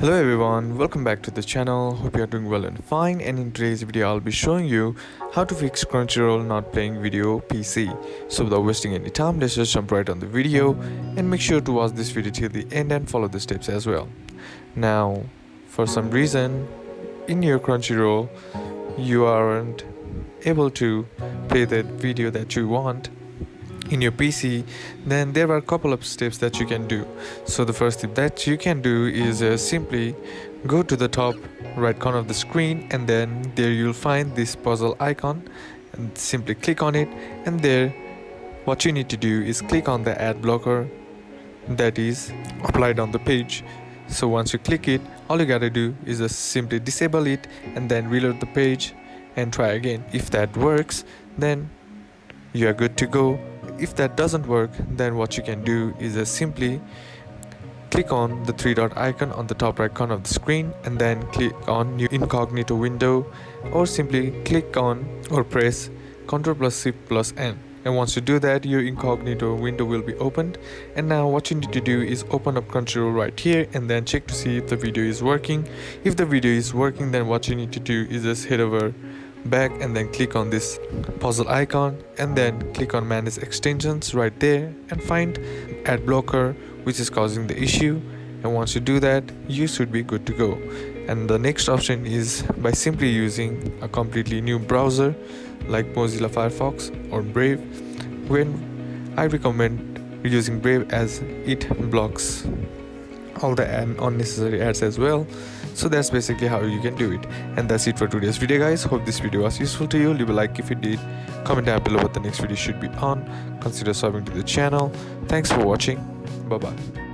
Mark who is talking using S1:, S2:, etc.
S1: Hello everyone, welcome back to the channel. Hope you are doing well and fine, and in today's video I'll be showing you how to fix Crunchyroll not playing video PC. So without wasting any time, let's just jump right on the video and make sure to watch this video till the end and follow the steps as well. Now, for some reason in your Crunchyroll you aren't able to play that video that you want in your PC, then there are a couple of steps that you can do. So the first step that you can do is simply go to the top right corner of the screen, and then there you'll find this puzzle icon, and simply click on it, and there what you need to do is click on the ad blocker that is applied on the page. So once you click it, all you gotta do is just simply disable it and then reload the page and try again. If that works, then you are good to go. If that doesn't work, then what you can do is just simply click on the three dot icon on the top right corner of the screen and then click on new incognito window, or simply click on or press Ctrl plus Shift plus N, and once you do that, your incognito window will be opened. And now what you need to do is open up Crunchyroll right here and then check to see if the video is working. If the video is working, then what you need to do is just head over back and then click on this puzzle icon and then click on manage extensions right there and find ad blocker which is causing the issue. And once you do that, you should be good to go. And the next option is by simply using a completely new browser like Mozilla Firefox or Brave. When I recommend using Brave as it blocks all the unnecessary ads as well. So that's basically how you can do it. And that's it for today's video, guys. Hope this video was useful to you. Leave a like if it did, comment down below what the next video should be on, consider subscribing to the channel. Thanks for watching. Bye bye.